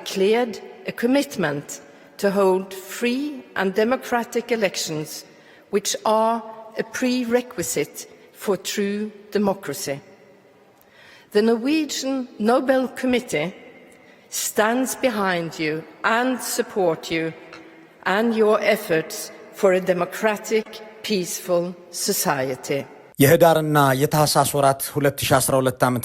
declared a commitment to hold free and democratic elections, which are a prerequisite for true democracy. The Norwegian Nobel Committee stands behind you and support you and your efforts for a democratic, peaceful society. የህዳርና የታህሳስ ወራት 2012 ዓ.ም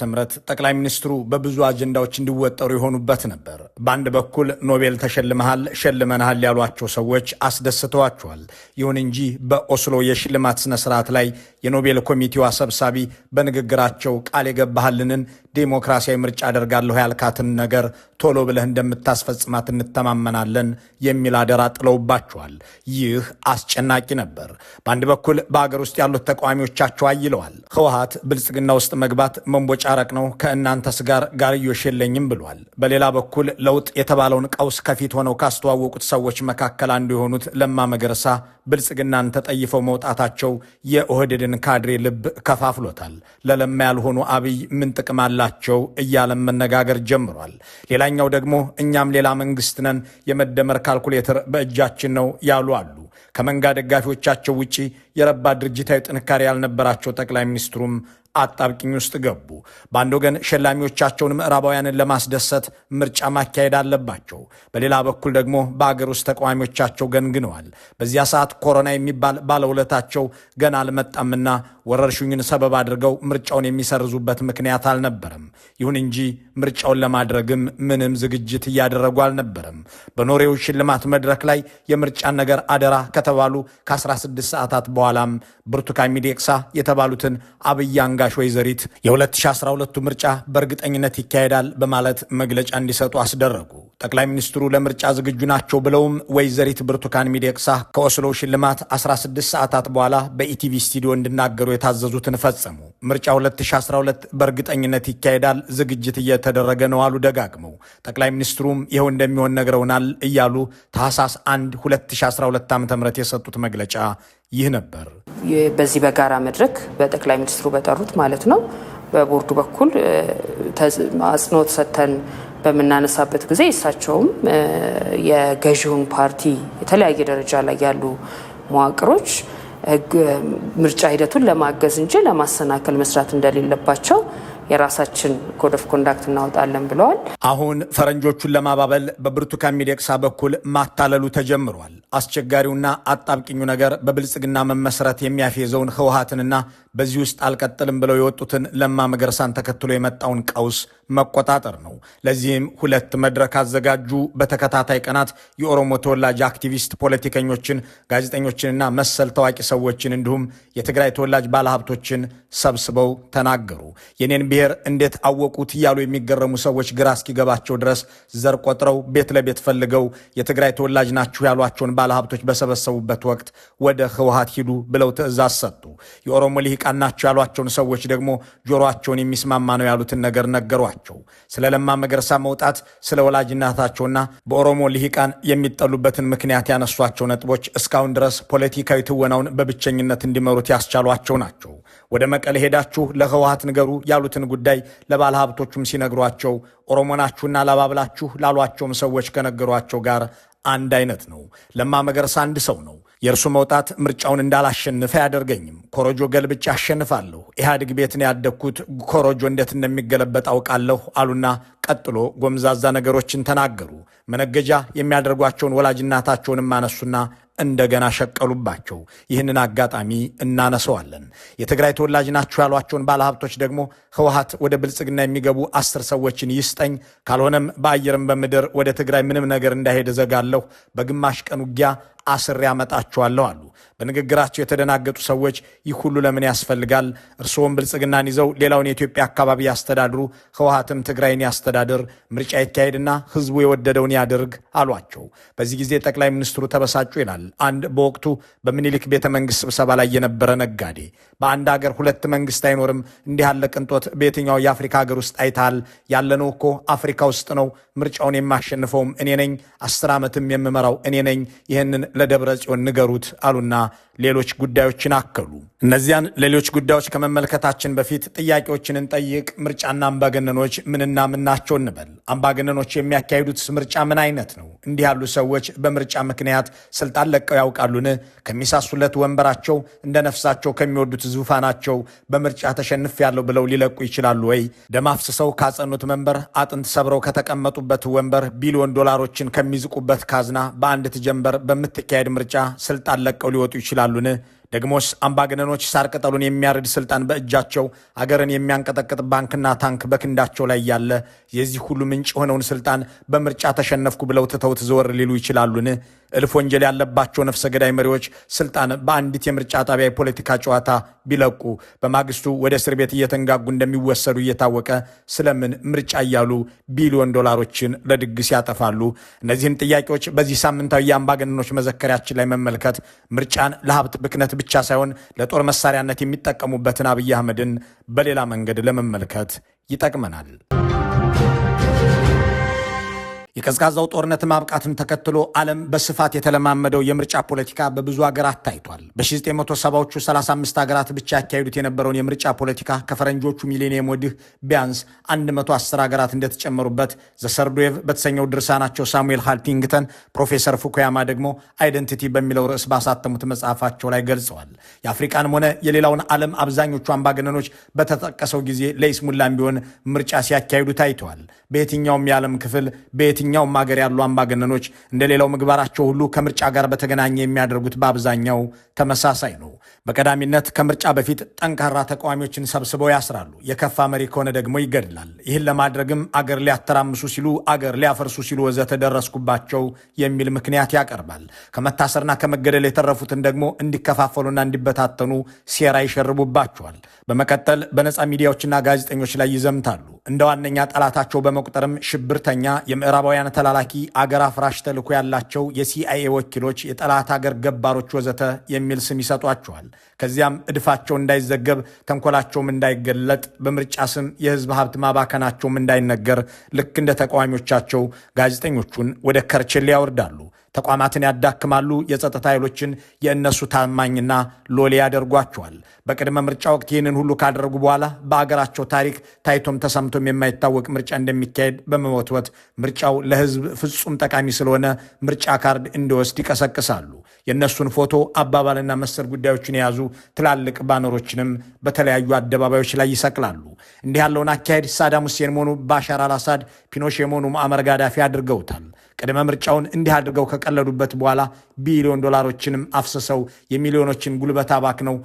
ጠቅላይ ሚኒስትሩ በብዙ አጀንዳዎች እንዲወጠሩ የሆኑበት ነበር። በአንድ በኩል ኖቤል ተሸልመሃል ሸልመናል ያሏቸው ሰዎች አስደስተዋቸዋል። ይሁን እንጂ በኦስሎ የሽልማት ስነ ስርዓት ላይ የኖቤል ኮሚቴው ሰብሳቢ በንግግራቸው ቃል የገባህልንን ዲሞክራሲያዊ ምርጫ አደርጋለሁ ያልካትን ነገር ቶሎ ብለህ እንደምታስፈጽማት እንተማመናለን የሚል አደራ ጥለውባቸዋል። ይህ አስጨናቂ ነበር። በአንድ በኩል በአገር ውስጥ ያሉት ተቃዋሚዎቻቸው አይለዋል። ህወሓት ብልጽግና ውስጥ መግባት መንቦጫረቅ ነው፣ ከእናንተስ ጋር ጋርዮሽ የለኝም ብሏል። በሌላ በኩል ለውጥ የተባለውን ቀውስ ከፊት ሆነው ካስተዋወቁት ሰዎች መካከል አንዱ የሆኑት ለማ መገርሳ ብልጽግናን ተጠይፈው መውጣታቸው የኦህዴድን ካድሬ ልብ ከፋፍሎታል። ለለማ ያልሆኑ አብይ ምን ጥቅም አላቸው እያለም መነጋገር ጀምሯል። ሌላኛው ደግሞ እኛም ሌላ መንግስት ነን፣ የመደመር ካልኩሌተር በእጃችን ነው ያሉ አሉ። ከመንጋ ደጋፊዎቻቸው ውጪ የረባ ድርጅታዊ ጥንካሬ ያልነበራቸው ጠቅላይ ሚኒስትሩም አጣብቂኝ ውስጥ ገቡ። በአንድ ወገን ሸላሚዎቻቸውን ምዕራባውያንን ለማስደሰት ምርጫ ማካሄድ አለባቸው። በሌላ በኩል ደግሞ በአገር ውስጥ ተቃዋሚዎቻቸው ገንግነዋል። በዚያ ሰዓት ኮሮና የሚባል ባለውለታቸው ገና አልመጣምና ወረርሽኙን ሰበብ አድርገው ምርጫውን የሚሰርዙበት ምክንያት አልነበረም። ይሁን እንጂ ምርጫውን ለማድረግም ምንም ዝግጅት እያደረጉ አልነበረም። በኖሬው ሽልማት መድረክ ላይ የምርጫን ነገር አደራ ከተባሉ ከ16 ሰዓታት በኋላም ብርቱካን ሚደቅሳ የተባሉትን አብይ አንጋሽ ወይዘሪት የ2012 ምርጫ በእርግጠኝነት ይካሄዳል በማለት መግለጫ እንዲሰጡ አስደረጉ። ጠቅላይ ሚኒስትሩ ለምርጫ ዝግጁ ናቸው ብለውም ወይዘሪት ብርቱካን ሚደቅሳ ከኦስሎ ሽልማት 16 ሰዓታት በኋላ በኢቲቪ ስቱዲዮ እንዲናገሩ የታዘዙትን ፈጸሙ። ምርጫ 2012 በእርግጠኝነት ይካሄዳል፣ ዝግጅት እየተደረገ ነው አሉ ደጋግመው። ጠቅላይ ሚኒስትሩም ይኸው እንደሚሆን ነግረውናል እያሉ ታህሳስ 1 2012 ዓ.ም የሰጡት መግለጫ ይህ ነበር። በዚህ በጋራ መድረክ በጠቅላይ ሚኒስትሩ በጠሩት ማለት ነው በቦርዱ በኩል አጽንኦት ሰጥተን በምናነሳበት ጊዜ እሳቸውም የገዢውን ፓርቲ የተለያየ ደረጃ ላይ ያሉ መዋቅሮች ምርጫ ሂደቱን ለማገዝ እንጂ ለማሰናከል መስራት እንደሌለባቸው የራሳችን ኮድ ኦፍ ኮንዳክት እናወጣለን ብለዋል። አሁን ፈረንጆቹን ለማባበል በብርቱካን ሚደቅሳ በኩል ማታለሉ ተጀምሯል። አስቸጋሪውና አጣብቂኙ ነገር በብልጽግና መመስረት የሚያፌዘውን ህወሓትንና በዚህ ውስጥ አልቀጥልም ብለው የወጡትን ለማ መገርሳን ተከትሎ የመጣውን ቀውስ መቆጣጠር ነው። ለዚህም ሁለት መድረክ አዘጋጁ። በተከታታይ ቀናት የኦሮሞ ተወላጅ አክቲቪስት ፖለቲከኞችን፣ ጋዜጠኞችንና መሰል ታዋቂ ሰዎችን እንዲሁም የትግራይ ተወላጅ ባለሀብቶችን ሰብስበው ተናገሩ። የኔን ብሔር እንዴት አወቁት እያሉ የሚገረሙ ሰዎች ግራ እስኪገባቸው ድረስ ዘር ቆጥረው ቤት ለቤት ፈልገው የትግራይ ተወላጅ ናችሁ ያሏቸውን ባለሀብቶች በሰበሰቡበት ወቅት ወደ ህወሓት ሂዱ ብለው ትዕዛዝ ሰጡ። የኦሮሞ ልሂቃን ናቸው ያሏቸውን ሰዎች ደግሞ ጆሮአቸውን የሚስማማ ነው ያሉትን ነገር ነገሯቸው። ስለ ለማ መገርሳ መውጣት፣ ስለ ወላጅናታቸውና በኦሮሞ ልሂቃን የሚጠሉበትን ምክንያት ያነሷቸው ነጥቦች እስካሁን ድረስ ፖለቲካዊ ትወናውን በብቸኝነት እንዲመሩት ያስቻሏቸው ናቸው። ወደ መቀሌ ሄዳችሁ ለህወሓት ንገሩ ያሉትን ጉዳይ ለባለሀብቶቹም ሲነግሯቸው ኦሮሞ ናችሁና ላባብላችሁ ላሏቸውም ሰዎች ከነገሯቸው ጋር አንድ አይነት ነው። ለማ መገርሳ አንድ ሰው ነው። የእርሱ መውጣት ምርጫውን እንዳላሸንፈ አያደርገኝም። ኮሮጆ ገልብጬ አሸንፋለሁ። ኢህአዴግ ቤት ነው ያደግኩት፣ ኮሮጆ እንዴት እንደሚገለበጥ አውቃለሁ አሉና ቀጥሎ ጎምዛዛ ነገሮችን ተናገሩ። መነገጃ የሚያደርጓቸውን ወላጅናታቸውንም አነሱና እንደገና ሸቀሉባቸው። ይህንን አጋጣሚ እናነሰዋለን። የትግራይ ተወላጅ ናቸው ያሏቸውን ባለሀብቶች ደግሞ ህወሓት ወደ ብልጽግና የሚገቡ 10 ሰዎችን ይስጠኝ፣ ካልሆነም በአየርም በምድር ወደ ትግራይ ምንም ነገር እንዳይሄድ እዘጋለሁ፣ በግማሽ ቀን ውጊያ አስሬ ያመጣቸዋለሁ አሉ። በንግግራቸው የተደናገጡ ሰዎች ይህ ሁሉ ለምን ያስፈልጋል? እርስዎም ብልጽግናን ይዘው ሌላውን የኢትዮጵያ አካባቢ ያስተዳድሩ፣ ህወሓትም ትግራይን ያስተዳድር፣ ምርጫ ይካሄድና ህዝቡ የወደደውን ያድርግ አሏቸው። በዚህ ጊዜ ጠቅላይ ሚኒስትሩ ተበሳጩ ይላል አንድ በወቅቱ በምኒልክ ቤተ መንግስት ስብሰባ ላይ የነበረ ነጋዴ። በአንድ ሀገር ሁለት መንግስት አይኖርም፣ እንዲህ ያለ ቅንጦት በየትኛው የአፍሪካ ሀገር ውስጥ አይታል? ያለነው እኮ አፍሪካ ውስጥ ነው። ምርጫውን የማሸንፈውም እኔ ነኝ፣ 10 ዓመትም የምመራው እኔ ነኝ። ይህንን ለደብረጽዮን ንገሩት አሉና ሌሎች ጉዳዮችን አከሉ። እነዚያን ሌሎች ጉዳዮች ከመመልከታችን በፊት ጥያቄዎችን እንጠይቅ። ምርጫና አምባገነኖች ምንና ምን ናቸው እንበል። አምባገነኖች የሚያካሂዱት ምርጫ ምን አይነት ነው? እንዲህ ያሉ ሰዎች በምርጫ ምክንያት ስልጣን ለቀው ያውቃሉን? ከሚሳሱለት ወንበራቸው እንደ ነፍሳቸው ከሚወዱት ዙፋናቸው በምርጫ ተሸንፌያለሁ ብለው ሊለቁ ይችላሉ ወይ? ደም አፍስሰው ካጸኑት መንበር፣ አጥንት ሰብረው ከተቀመጡበት ወንበር፣ ቢሊዮን ዶላሮችን ከሚዝቁበት ካዝና በአንዲት ጀንበር በምትካሄድ ምርጫ ስልጣን ለቀው ሊወጡ ይችላሉን? ደግሞስ አምባገነኖች ሳር ቅጠሉን የሚያርድ ስልጣን በእጃቸው አገርን የሚያንቀጠቅጥ ባንክና ታንክ በክንዳቸው ላይ ያለ የዚህ ሁሉ ምንጭ የሆነውን ስልጣን በምርጫ ተሸነፍኩ ብለው ትተውት ዘወር ሊሉ ይችላሉን? እልፍ ወንጀል ያለባቸው ነፍሰ ገዳይ መሪዎች ስልጣን በአንዲት የምርጫ ጣቢያ የፖለቲካ ጨዋታ ቢለቁ በማግስቱ ወደ እስር ቤት እየተንጋጉ እንደሚወሰዱ እየታወቀ ስለምን ምርጫ እያሉ ቢሊዮን ዶላሮችን ለድግስ ያጠፋሉ? እነዚህን ጥያቄዎች በዚህ ሳምንታዊ የአምባገነኖች መዘከሪያችን ላይ መመልከት ምርጫን ለሀብት ብክነት ብቻ ሳይሆን ለጦር መሳሪያነት የሚጠቀሙበትን አብይ አህመድን በሌላ መንገድ ለመመልከት ይጠቅመናል። የቀዝቃዛው ጦርነት ማብቃትን ተከትሎ ዓለም በስፋት የተለማመደው የምርጫ ፖለቲካ በብዙ ሀገራት ታይቷል። በ1970ዎቹ 35 ሀገራት ብቻ ያካሄዱት የነበረውን የምርጫ ፖለቲካ ከፈረንጆቹ ሚሌኒየም ወዲህ ቢያንስ 110 ሀገራት እንደተጨመሩበት ዘሰርዶቭ በተሰኘው ድርሳናቸው ሳሙኤል ሃልቲንግተን፣ ፕሮፌሰር ፉኩያማ ደግሞ አይደንቲቲ በሚለው ርዕስ ባሳተሙት መጽሐፋቸው ላይ ገልጸዋል። የአፍሪቃንም ሆነ የሌላውን ዓለም አብዛኞቹ አምባገነኖች በተጠቀሰው ጊዜ ለይስሙላም ቢሆን ምርጫ ሲያካሂዱ ታይተዋል። በየትኛውም የዓለም ክፍል በየትኛውም ሀገር ያሉ አምባገነኖች እንደሌላው ምግባራቸው ሁሉ ከምርጫ ጋር በተገናኘ የሚያደርጉት በአብዛኛው ተመሳሳይ ነው። በቀዳሚነት ከምርጫ በፊት ጠንካራ ተቃዋሚዎችን ሰብስበው ያስራሉ። የከፋ መሪ ከሆነ ደግሞ ይገድላል። ይህን ለማድረግም አገር ሊያተራምሱ ሲሉ፣ አገር ሊያፈርሱ ሲሉ ወዘተ ደረስኩባቸው የሚል ምክንያት ያቀርባል። ከመታሰርና ከመገደል የተረፉትን ደግሞ እንዲከፋፈሉና እንዲበታተኑ ሴራ ይሸርቡባቸዋል። በመቀጠል በነፃ ሚዲያዎችና ጋዜጠኞች ላይ ይዘምታሉ። እንደ ዋነኛ ጠላታቸው በመቁጠርም ሽብርተኛ፣ የምዕራባውያን ተላላኪ፣ አገር አፍራሽ ተልዕኮ ያላቸው የሲአይኤ ወኪሎች፣ የጠላት አገር ገባሮች ወዘተ የሚል ስም ይሰጧቸዋል። ከዚያም እድፋቸው እንዳይዘገብ፣ ተንኮላቸውም እንዳይገለጥ፣ በምርጫ ስም የህዝብ ሀብት ማባከናቸውም እንዳይነገር ልክ እንደ ተቃዋሚዎቻቸው ጋዜጠኞቹን ወደ ከርቸሌ ያወርዳሉ። ተቋማትን ያዳክማሉ። የጸጥታ ኃይሎችን የእነሱ ታማኝና ሎሌ ያደርጓቸዋል። በቅድመ ምርጫ ወቅት ይህንን ሁሉ ካደረጉ በኋላ በአገራቸው ታሪክ ታይቶም ተሰምቶም የማይታወቅ ምርጫ እንደሚካሄድ በመወትወት ምርጫው ለህዝብ ፍጹም ጠቃሚ ስለሆነ ምርጫ ካርድ እንዲወስድ ይቀሰቅሳሉ። የእነሱን ፎቶ፣ አባባልና መሰል ጉዳዮችን የያዙ ትላልቅ ባነሮችንም በተለያዩ አደባባዮች ላይ ይሰቅላሉ። እንዲህ ያለውን አካሄድ ሳዳም ሁሴን መሆኑ ባሻር አልአሳድ፣ ፒኖሼ መሆኑ ሙአመር ጋዳፊ አድርገውታል። ቅድመ ምርጫውን እንዲህ አድርገው ከቀለዱበት በኋላ ቢሊዮን ዶላሮችንም አፍስሰው የሚሊዮኖችን ጉልበት አባክነው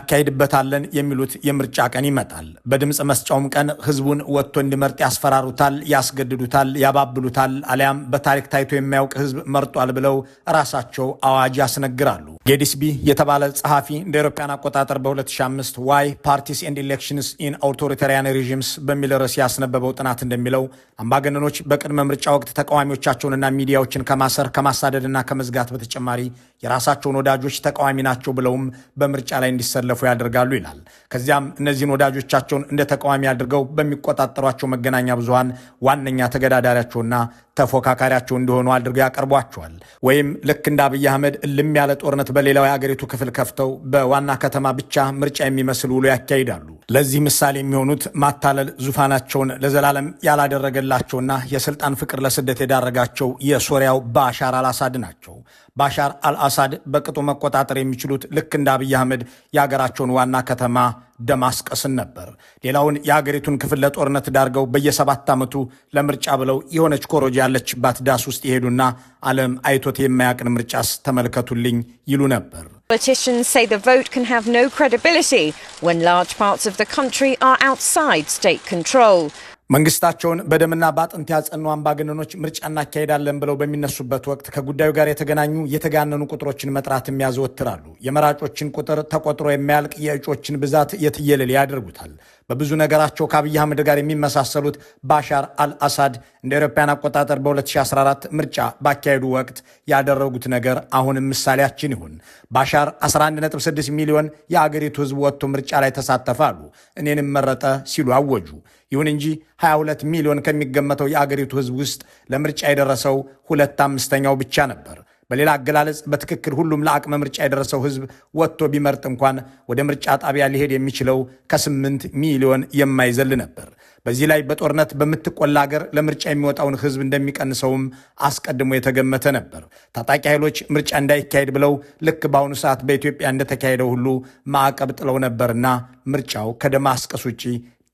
እናካሄድበታለን የሚሉት የምርጫ ቀን ይመጣል። በድምፅ መስጫውም ቀን ህዝቡን ወጥቶ እንዲመርጥ ያስፈራሩታል፣ ያስገድዱታል፣ ያባብሉታል። አሊያም በታሪክ ታይቶ የማያውቅ ህዝብ መርጧል ብለው ራሳቸው አዋጅ ያስነግራሉ። ጌዲስቢ የተባለ ጸሐፊ እንደ አውሮፓውያን አቆጣጠር በ2005 ዋይ ፓርቲስ ኤንድ ኢሌክሽንስ ኢን አውቶሪታሪያን ሬጂምስ በሚል ርዕስ ያስነበበው ጥናት እንደሚለው አምባገነኖች በቅድመ ምርጫ ወቅት ተቃዋሚዎቻቸውንና ሚዲያዎችን ከማሰር ከማሳደድና ከመዝጋት በተጨማሪ የራሳቸውን ወዳጆች ተቃዋሚ ናቸው ብለውም በምርጫ ላይ እንዲሰለፉ ያደርጋሉ ይላል። ከዚያም እነዚህን ወዳጆቻቸውን እንደ ተቃዋሚ አድርገው በሚቆጣጠሯቸው መገናኛ ብዙሃን ዋነኛ ተገዳዳሪያቸውና ተፎካካሪያቸው እንደሆኑ አድርገው ያቀርቧቸዋል። ወይም ልክ እንደ አብይ አህመድ እልም ያለ ጦርነት በሌላው የአገሪቱ ክፍል ከፍተው በዋና ከተማ ብቻ ምርጫ የሚመስል ውሎ ያካሂዳሉ። ለዚህ ምሳሌ የሚሆኑት ማታለል ዙፋናቸውን ለዘላለም ያላደረገላቸውና የስልጣን ፍቅር ለስደት የዳረጋቸው የሶሪያው ባሻር አልአሳድ ናቸው። ባሻር አልአሳድ በቅጡ መቆጣጠር የሚችሉት ልክ እንደ አብይ አህመድ የአገራቸውን ዋና ከተማ ደማስቀስን ነበር። ሌላውን የአገሪቱን ክፍል ለጦርነት ዳርገው በየ7 ዓመቱ ለምርጫ ብለው የሆነች ኮሮጅ ያለችባት ዳስ ውስጥ ይሄዱና ዓለም አይቶት የማያቅን ምርጫስ ተመልከቱልኝ ይሉ ነበር። Politicians say the vote can have no credibility when large parts of the country are outside state control. መንግስታቸውን በደምና በአጥንት ያጸኑ አምባገነኖች ምርጫ እናካሄዳለን ብለው በሚነሱበት ወቅት ከጉዳዩ ጋር የተገናኙ የተጋነኑ ቁጥሮችን መጥራትም ያዘወትራሉ። የመራጮችን ቁጥር ተቆጥሮ የማያልቅ የእጮችን ብዛት የትየለሌ ያደርጉታል። በብዙ ነገራቸው ከአብይ አህመድ ጋር የሚመሳሰሉት ባሻር አልአሳድ እንደ አውሮፓውያን አቆጣጠር በ2014 ምርጫ ባካሄዱ ወቅት ያደረጉት ነገር አሁንም ምሳሌያችን ይሁን። ባሻር 11.6 ሚሊዮን የአገሪቱ ህዝብ ወጥቶ ምርጫ ላይ ተሳተፋሉ፣ እኔንም መረጠ ሲሉ አወጁ። ይሁን እንጂ 22 ሚሊዮን ከሚገመተው የአገሪቱ ህዝብ ውስጥ ለምርጫ የደረሰው 2/5 ብቻ ነበር። በሌላ አገላለጽ በትክክል ሁሉም ለአቅመ ምርጫ የደረሰው ህዝብ ወጥቶ ቢመርጥ እንኳን ወደ ምርጫ ጣቢያ ሊሄድ የሚችለው ከ8 ሚሊዮን የማይዘል ነበር። በዚህ ላይ በጦርነት በምትቆላ ሀገር ለምርጫ የሚወጣውን ህዝብ እንደሚቀንሰውም አስቀድሞ የተገመተ ነበር። ታጣቂ ኃይሎች ምርጫ እንዳይካሄድ ብለው ልክ በአሁኑ ሰዓት በኢትዮጵያ እንደተካሄደው ሁሉ ማዕቀብ ጥለው ነበርና ምርጫው ከደማስቀስ ውጪ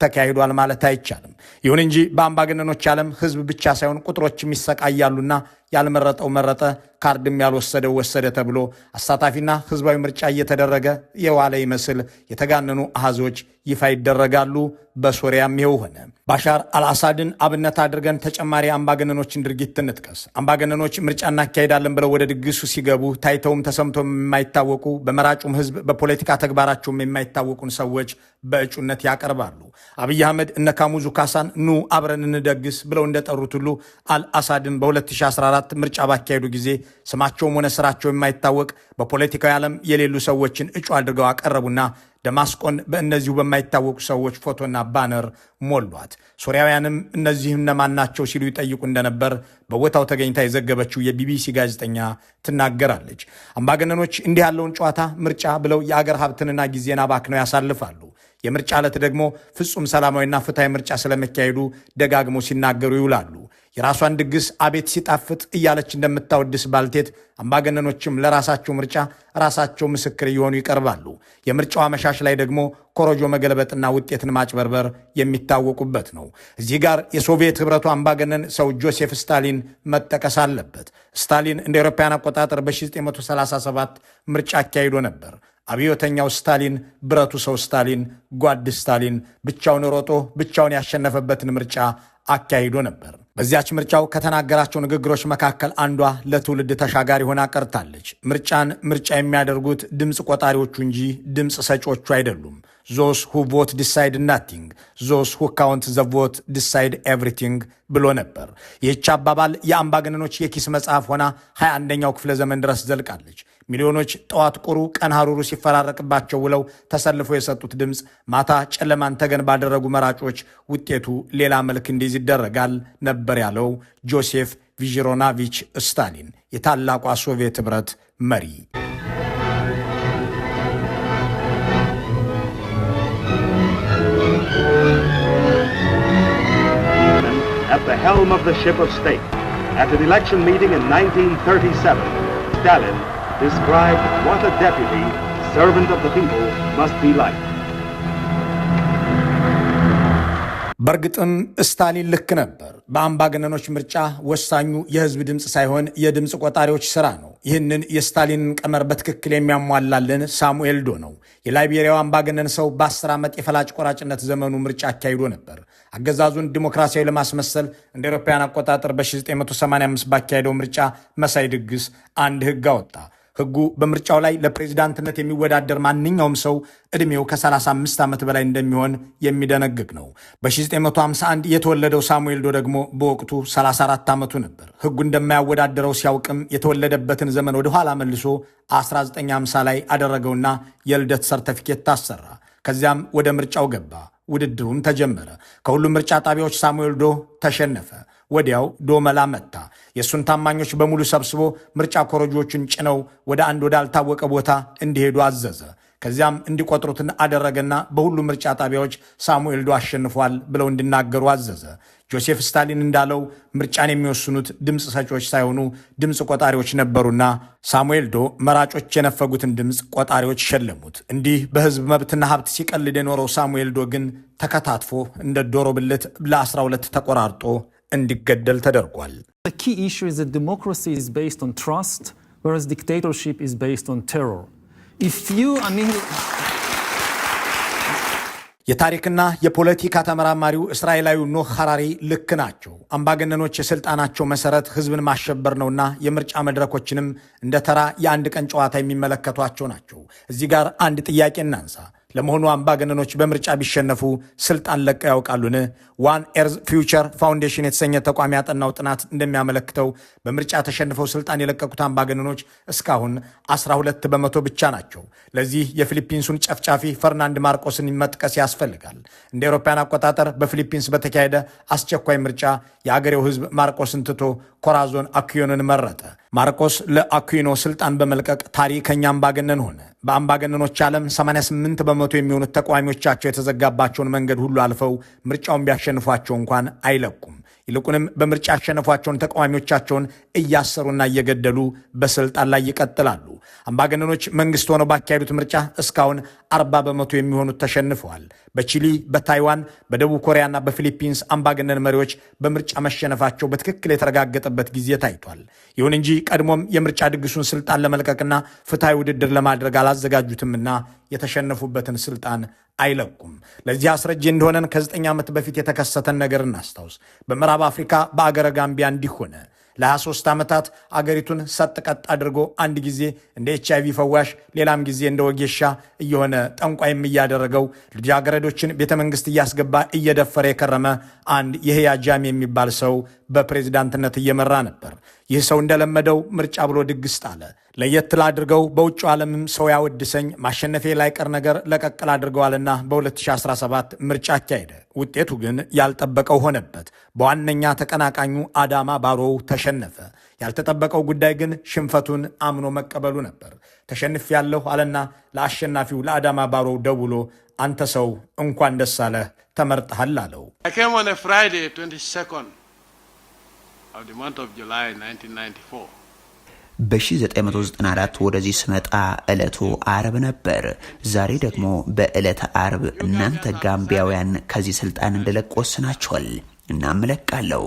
ተካሂዷል ማለት አይቻልም። ይሁን እንጂ በአምባገነኖች ዓለም ህዝብ ብቻ ሳይሆን ቁጥሮችም ይሰቃያሉና ያልመረጠው መረጠ፣ ካርድም ያልወሰደው ወሰደ ተብሎ አሳታፊና ህዝባዊ ምርጫ እየተደረገ የዋለ ይመስል የተጋነኑ አሃዞች ይፋ ይደረጋሉ። በሶሪያም ይኸው ሆነ። ባሻር አልአሳድን አብነት አድርገን ተጨማሪ አምባገነኖችን ድርጊት እንጥቀስ። አምባገነኖች ምርጫ እናካሄዳለን ብለው ወደ ድግሱ ሲገቡ ታይተውም ተሰምቶም የማይታወቁ በመራጩም ህዝብ በፖለቲካ ተግባራቸውም የማይታወቁን ሰዎች በእጩነት ያቀርባሉ። አብይ አህመድ እነ ካሙዙ ካሳን ኑ አብረን እንደግስ ብለው እንደጠሩት ሁሉ አልአሳድን በ2014 ምርጫ ባካሄዱ ጊዜ ስማቸውም ሆነ ስራቸው የማይታወቅ በፖለቲካዊ ዓለም የሌሉ ሰዎችን እጩ አድርገው አቀረቡና ደማስቆን በእነዚሁ በማይታወቁ ሰዎች ፎቶና ባነር ሞሏት። ሶሪያውያንም እነዚህ እነማን ናቸው ሲሉ ይጠይቁ እንደነበር በቦታው ተገኝታ የዘገበችው የቢቢሲ ጋዜጠኛ ትናገራለች። አምባገነኖች እንዲህ ያለውን ጨዋታ ምርጫ ብለው የአገር ሀብትንና ጊዜን አባክነው ያሳልፋሉ። የምርጫ ዕለት ደግሞ ፍጹም ሰላማዊና ፍትሐዊ ምርጫ ስለመካሄዱ ደጋግሞ ሲናገሩ ይውላሉ። የራሷን ድግስ አቤት ሲጣፍጥ እያለች እንደምታወድስ ባልቴት አምባገነኖችም ለራሳቸው ምርጫ ራሳቸው ምስክር እየሆኑ ይቀርባሉ። የምርጫው አመሻሽ ላይ ደግሞ ኮረጆ መገልበጥና ውጤትን ማጭበርበር የሚታወቁበት ነው። እዚህ ጋር የሶቪየት ህብረቱ አምባገነን ሰው ጆሴፍ ስታሊን መጠቀስ አለበት። ስታሊን እንደ አውሮፓውያን አቆጣጠር በ1937 ምርጫ አካሂዶ ነበር። አብዮተኛው ስታሊን፣ ብረቱ ሰው ስታሊን፣ ጓድ ስታሊን ብቻውን ሮጦ ብቻውን ያሸነፈበትን ምርጫ አካሂዶ ነበር። በዚያች ምርጫው ከተናገራቸው ንግግሮች መካከል አንዷ ለትውልድ ተሻጋሪ ሆና ቀርታለች። ምርጫን ምርጫ የሚያደርጉት ድምፅ ቆጣሪዎቹ እንጂ ድምፅ ሰጪዎቹ አይደሉም። ዞስ ሁ ቮት ዲሳይድ ናቲንግ ዞስ ሁ ካውንት ዘ ቮት ዲሳይድ ኤቭሪቲንግ ብሎ ነበር። ይህች አባባል የአምባገነኖች የኪስ መጽሐፍ ሆና 21ኛው ክፍለ ዘመን ድረስ ዘልቃለች። ሚሊዮኖች ጠዋት ቁሩ ቀን ሐሩሩ ሲፈራረቅባቸው ውለው ተሰልፈው የሰጡት ድምፅ ማታ ጨለማን ተገን ባደረጉ መራጮች ውጤቱ ሌላ መልክ እንዲይዝ ይደረጋል ነበር ያለው ጆሴፍ ቪዥሮናቪች ስታሊን፣ የታላቋ ሶቪየት ኅብረት መሪ። At the helm of the ship of state, at an election meeting in 1937, Stalin described what a deputy, servant of the people, must be like. በእርግጥም ስታሊን ልክ ነበር። በአምባገነኖች ምርጫ ወሳኙ የህዝብ ድምፅ ሳይሆን የድምፅ ቆጣሪዎች ስራ ነው። ይህንን የስታሊንን ቀመር በትክክል የሚያሟላልን ሳሙኤል ዶ ነው። የላይቤሪያው አምባገነን ሰው በ10 ዓመት የፈላጭ ቆራጭነት ዘመኑ ምርጫ አካሂዶ ነበር። አገዛዙን ዲሞክራሲያዊ ለማስመሰል እንደ አውሮፓውያን አቆጣጠር በ1985 ባካሄደው ምርጫ መሳይ ድግስ አንድ ህግ አወጣ። ህጉ በምርጫው ላይ ለፕሬዝዳንትነት የሚወዳደር ማንኛውም ሰው ዕድሜው ከ35 ዓመት በላይ እንደሚሆን የሚደነግግ ነው። በ1951 የተወለደው ሳሙኤል ዶ ደግሞ በወቅቱ 34 ዓመቱ ነበር። ህጉ እንደማያወዳደረው ሲያውቅም የተወለደበትን ዘመን ወደ ኋላ መልሶ 1950 ላይ አደረገውና የልደት ሰርተፊኬት ታሰራ። ከዚያም ወደ ምርጫው ገባ። ውድድሩም ተጀመረ። ከሁሉም ምርጫ ጣቢያዎች ሳሙኤል ዶ ተሸነፈ። ወዲያው ዶመላ መታ። የእሱን ታማኞች በሙሉ ሰብስቦ ምርጫ ኮረጆቹን ጭነው ወደ አንድ ወዳልታወቀ ቦታ እንዲሄዱ አዘዘ። ከዚያም እንዲቆጥሩትን አደረገና በሁሉም ምርጫ ጣቢያዎች ሳሙኤል ዶ አሸንፏል ብለው እንዲናገሩ አዘዘ። ጆሴፍ ስታሊን እንዳለው ምርጫን የሚወስኑት ድምፅ ሰጪዎች ሳይሆኑ ድምፅ ቆጣሪዎች ነበሩና ሳሙኤል ዶ መራጮች የነፈጉትን ድምፅ ቆጣሪዎች ሸለሙት። እንዲህ በህዝብ መብትና ሀብት ሲቀልድ የኖረው ሳሙኤል ዶ ግን ተከታትፎ እንደ ዶሮ ብልት ለ12 ተቆራርጦ እንዲገደል ተደርጓል። The key issue is that democracy is based on trust, whereas dictatorship is based on terror. If you የታሪክና የፖለቲካ ተመራማሪው እስራኤላዊው ኖህ ሐራሪ ልክ ናቸው። አምባገነኖች የስልጣናቸው መሰረት ህዝብን ማሸበር ነውና የምርጫ መድረኮችንም እንደ ተራ የአንድ ቀን ጨዋታ የሚመለከቷቸው ናቸው። እዚህ ጋር አንድ ጥያቄ እናንሳ። ለመሆኑ አምባገነኖች በምርጫ ቢሸነፉ ስልጣን ለቀው ያውቃሉን? ዋን ኤርዝ ፊውቸር ፋውንዴሽን የተሰኘ ተቋም ያጠናው ጥናት እንደሚያመለክተው በምርጫ ተሸንፈው ስልጣን የለቀቁት አምባገነኖች እስካሁን 12 በመቶ ብቻ ናቸው። ለዚህ የፊሊፒንሱን ጨፍጫፊ ፈርናንድ ማርቆስን መጥቀስ ያስፈልጋል። እንደ አውሮፓውያን አቆጣጠር በፊሊፒንስ በተካሄደ አስቸኳይ ምርጫ የአገሬው ሕዝብ ማርቆስን ትቶ ኮራዞን አኩዮንን መረጠ። ማርቆስ ለአኩይኖ ስልጣን በመልቀቅ ታሪከኛ አምባገነን ሆነ። በአምባገነኖች ዓለም 88 በመቶ የሚሆኑት ተቃዋሚዎቻቸው የተዘጋባቸውን መንገድ ሁሉ አልፈው ምርጫውን ቢያሸንፏቸው እንኳን አይለቁም። ይልቁንም በምርጫ ያሸነፏቸውን ተቃዋሚዎቻቸውን እያሰሩና እየገደሉ በስልጣን ላይ ይቀጥላሉ። አምባገነኖች መንግስት ሆነው ባካሄዱት ምርጫ እስካሁን 40 በመቶ የሚሆኑት ተሸንፈዋል። በቺሊ፣ በታይዋን፣ በደቡብ ኮሪያና በፊሊፒንስ አምባገነን መሪዎች በምርጫ መሸነፋቸው በትክክል የተረጋገጠበት ጊዜ ታይቷል። ይሁን እንጂ ቀድሞም የምርጫ ድግሱን ስልጣን ለመልቀቅና ፍትሐዊ ውድድር ለማድረግ አላዘጋጁትምና የተሸነፉበትን ስልጣን አይለቁም። ለዚህ አስረጅ እንደሆነን ከ9 ዓመት በፊት የተከሰተን ነገር እናስታውስ። በምዕራብ አፍሪካ በአገረ ጋምቢያ እንዲህ ሆነ። ለ23 ዓመታት አገሪቱን ሰጥ ቀጥ አድርጎ አንድ ጊዜ እንደ HIV ፈዋሽ ሌላም ጊዜ እንደ ወጌሻ እየሆነ ጠንቋይም እያደረገው ልጃገረዶችን ቤተ መንግስት እያስገባ እየደፈረ የከረመ አንድ የህያ ጃሜ የሚባል ሰው በፕሬዝዳንትነት እየመራ ነበር። ይህ ሰው እንደለመደው ምርጫ ብሎ ድግስ ጣለ። ለየት ላድርገው በውጭ ዓለምም ሰው ያወድሰኝ ማሸነፌ ላይቀር ነገር ለቀቅል አድርገዋልና በ2017 ምርጫ አካሄደ። ውጤቱ ግን ያልጠበቀው ሆነበት። በዋነኛ ተቀናቃኙ አዳማ ባሮው ተሸነፈ። ያልተጠበቀው ጉዳይ ግን ሽንፈቱን አምኖ መቀበሉ ነበር። ተሸንፌያለሁ አለና ለአሸናፊው ለአዳማ ባሮው ደውሎ አንተ ሰው እንኳን ደስ አለህ ተመርጠሃል አለው። I came on a Friday 22nd of the month of July 1994. በ1994 ወደዚህ ስመጣ ዕለቱ አርብ ነበር። ዛሬ ደግሞ በዕለተ አርብ እናንተ ጋምቢያውያን ከዚህ ስልጣን እንደለቅ ወስናችኋል። እናም እለቃለሁ።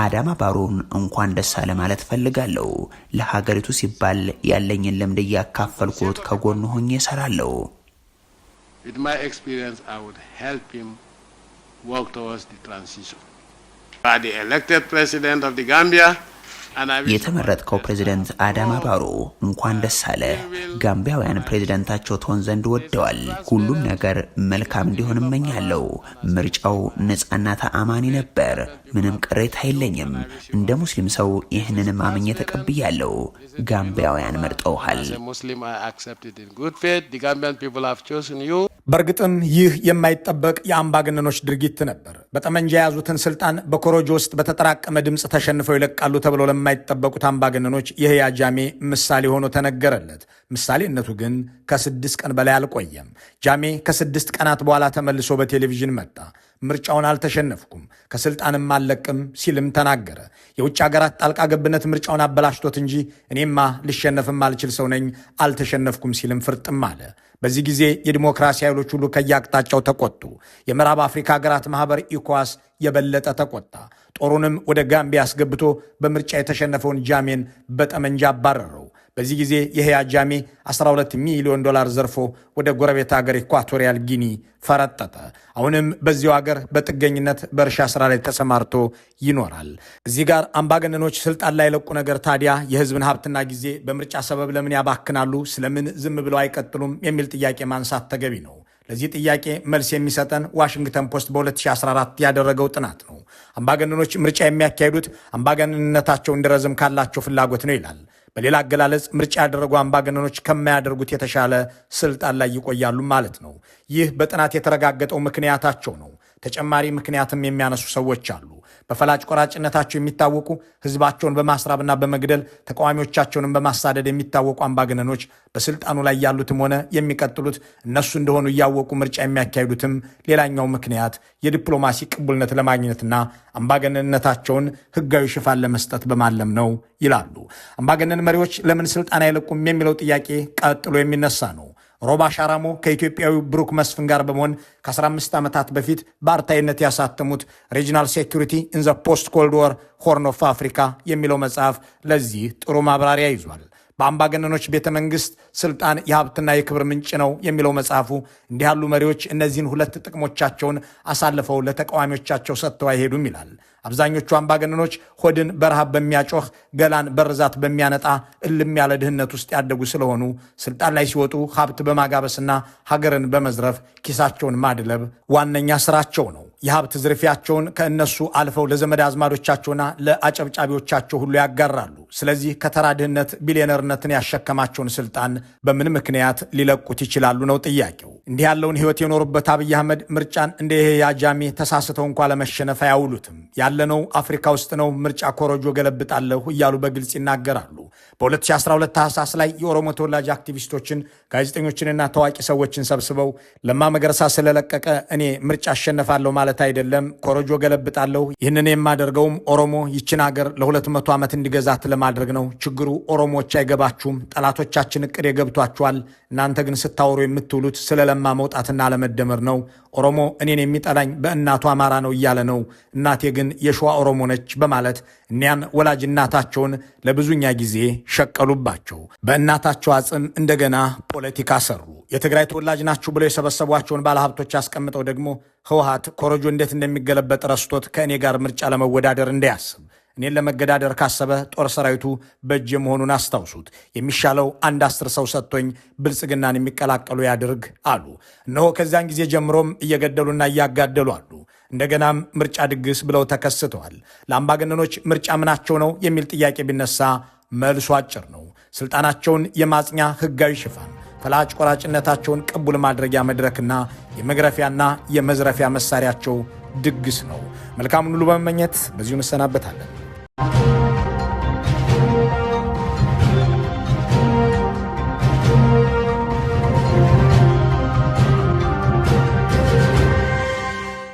አዳማ ባሮን እንኳን ደስ አለ ማለት ፈልጋለሁ። ለሀገሪቱ ሲባል ያለኝን ልምድ እያካፈልኩት ከጎኑ ሆኜ እሰራለሁ። With my experience, I would help him work towards the transition. The elected president of the Gambia. የተመረጥከው ፕሬዝዳንት አዳማ ባሮ እንኳን ደስ አለ። ጋምቢያውያን ፕሬዝዳንታቸው ትሆን ዘንድ ወደዋል። ሁሉም ነገር መልካም እንዲሆን እመኛለሁ። ምርጫው ነፃና ተአማኒ ነበር። ምንም ቅሬታ የለኝም። እንደ ሙስሊም ሰው ይህንንም አምኜ ተቀብያለሁ። ጋምቢያውያን መርጠውሃል። በእርግጥም ይህ የማይጠበቅ የአምባገነኖች ድርጊት ነበር። በጠመንጃ የያዙትን ስልጣን በኮሮጆ ውስጥ በተጠራቀመ ድምፅ ተሸንፈው ይለቃሉ ተብሎ ለማይጠበቁት አምባገነኖች የህያ ጃሜ ምሳሌ ሆኖ ተነገረለት። ምሳሌነቱ ግን ከ6 ቀን በላይ አልቆየም። ጃሜ ከ6 ቀናት በኋላ ተመልሶ በቴሌቪዥን መጣ። ምርጫውን አልተሸነፍኩም፣ ከስልጣንም አልለቅም ሲልም ተናገረ። የውጭ ሀገራት ጣልቃ ገብነት ምርጫውን አበላሽቶት እንጂ እኔማ ልሸነፍም አልችል ሰው ነኝ፣ አልተሸነፍኩም ሲልም ፍርጥም አለ። በዚህ ጊዜ የዲሞክራሲ ኃይሎች ሁሉ ከየአቅጣጫው ተቆጡ። የምዕራብ አፍሪካ ሀገራት ማህበር ኢኮዋስ የበለጠ ተቆጣ። ጦሩንም ወደ ጋምቢያ አስገብቶ በምርጫ የተሸነፈውን ጃሜን በጠመንጃ አባረረው። በዚህ ጊዜ የህያ ጃሜ $12 ሚሊዮን ዘርፎ ወደ ጎረቤት ሀገር ኢኳቶሪያል ጊኒ ፈረጠጠ። አሁንም በዚያው ሀገር በጥገኝነት በእርሻ ስራ ላይ ተሰማርቶ ይኖራል። እዚህ ጋር አምባገነኖች ስልጣን ላይ ለቁ ነገር ታዲያ የህዝብን ሀብትና ጊዜ በምርጫ ሰበብ ለምን ያባክናሉ? ስለምን ዝም ብለው አይቀጥሉም? የሚል ጥያቄ ማንሳት ተገቢ ነው። ለዚህ ጥያቄ መልስ የሚሰጠን ዋሽንግተን ፖስት በ2014 ያደረገው ጥናት ነው። አምባገነኖች ምርጫ የሚያካሂዱት አምባገነንነታቸው እንዲረዝም ካላቸው ፍላጎት ነው ይላል። በሌላ አገላለጽ ምርጫ ያደረጉ አምባገነኖች ከማያደርጉት የተሻለ ስልጣን ላይ ይቆያሉ ማለት ነው። ይህ በጥናት የተረጋገጠው ምክንያታቸው ነው። ተጨማሪ ምክንያትም የሚያነሱ ሰዎች አሉ። በፈላጭ ቆራጭነታቸው የሚታወቁ ህዝባቸውን በማስራብና በመግደል ተቃዋሚዎቻቸውንም በማሳደድ የሚታወቁ አምባገነኖች በስልጣኑ ላይ ያሉትም ሆነ የሚቀጥሉት እነሱ እንደሆኑ እያወቁ ምርጫ የሚያካሂዱትም ሌላኛው ምክንያት የዲፕሎማሲ ቅቡልነት ለማግኘትና አምባገነንነታቸውን ህጋዊ ሽፋን ለመስጠት በማለም ነው ይላሉ። አምባገነን መሪዎች ለምን ስልጣን አይለቁም የሚለው ጥያቄ ቀጥሎ የሚነሳ ነው። ሮባ ሻራሞ ከኢትዮጵያዊ ብሩክ መስፍን ጋር በመሆን ከ15 ዓመታት በፊት በአርታይነት ያሳተሙት ሪጂናል ሴኩሪቲ ኢን ዘ ፖስት ኮልድ ዎር ሆርን ኦፍ አፍሪካ የሚለው መጽሐፍ ለዚህ ጥሩ ማብራሪያ ይዟል። በአምባገነኖች ቤተ መንግስት ስልጣን የሀብትና የክብር ምንጭ ነው የሚለው መጽሐፉ እንዲህ ያሉ መሪዎች እነዚህን ሁለት ጥቅሞቻቸውን አሳልፈው ለተቃዋሚዎቻቸው ሰጥተው አይሄዱም ይላል። አብዛኞቹ አምባገነኖች ሆድን በረሃብ በሚያጮህ ገላን በርዛት በሚያነጣ እልም ያለ ድህነት ውስጥ ያደጉ ስለሆኑ ስልጣን ላይ ሲወጡ ሀብት በማጋበስና ሀገርን በመዝረፍ ኪሳቸውን ማድለብ ዋነኛ ስራቸው ነው። የሀብት ዝርፊያቸውን ከእነሱ አልፈው ለዘመድ አዝማዶቻቸውና ለአጨብጫቢዎቻቸው ሁሉ ያጋራሉ። ስለዚህ ከተራ ድህነት ቢሊዮነርነትን ያሸከማቸውን ስልጣን በምን ምክንያት ሊለቁት ይችላሉ ነው ጥያቄው። እንዲህ ያለውን ህይወት የኖሩበት አብይ አህመድ ምርጫን እንደ ያጃሚ ተሳስተው እንኳ ለመሸነፍ አያውሉትም። ያለነው አፍሪካ ውስጥ ነው፣ ምርጫ ኮረጆ ገለብጣለሁ እያሉ በግልጽ ይናገራሉ። በ2012 ታህሳስ ላይ የኦሮሞ ተወላጅ አክቲቪስቶችን ጋዜጠኞችንና ታዋቂ ሰዎችን ሰብስበው ለማ መገርሳ ስለለቀቀ እኔ ምርጫ አሸነፋለሁ ማለት አይደለም፣ ኮረጆ ገለብጣለሁ። ይህንን የማደርገውም ኦሮሞ ይችን ሀገር ለ200 ዓመት እንዲገዛት ለማድረግ ነው። ችግሩ ኦሮሞዎች አይገባችሁም፣ ጠላቶቻችን እቅድ የገብቷቸዋል። እናንተ ግን ስታወሩ የምትውሉት ስለ ለማ መውጣትና ለመደመር ነው። ኦሮሞ እኔን የሚጠላኝ በእናቱ አማራ ነው እያለ ነው። እናቴ ግን የሸዋ ኦሮሞ ነች በማለት እኒያን ወላጅ እናታቸውን ለብዙኛ ጊዜ ሸቀሉባቸው። በእናታቸው አጽም እንደገና ፖለቲካ ሰሩ። የትግራይ ተወላጅ ናችሁ ብለው የሰበሰቧቸውን ባለሀብቶች አስቀምጠው ደግሞ ህወሓት ኮረጆ እንዴት እንደሚገለበጥ ረስቶት ከእኔ ጋር ምርጫ ለመወዳደር እንዳያስብ እኔን ለመገዳደር ካሰበ ጦር ሰራዊቱ በእጅ መሆኑን አስታውሱት። የሚሻለው 10 ሰው ሰጥቶኝ ብልጽግናን የሚቀላቀሉ ያድርግ አሉ። እነሆ ከዚያን ጊዜ ጀምሮም እየገደሉና እያጋደሉ አሉ። እንደገናም ምርጫ ድግስ ብለው ተከስተዋል። ለአምባገነኖች ምርጫ ምናቸው ነው የሚል ጥያቄ ቢነሳ መልሱ አጭር ነው። ስልጣናቸውን የማጽኛ ህጋዊ ሽፋን፣ ፈላጭ ቆራጭነታቸውን ቅቡል ማድረጊያ መድረክና የመግረፊያና የመዝረፊያ መሳሪያቸው ድግስ ነው። መልካሙን ሁሉ በመመኘት በዚሁ እንሰናበታለን።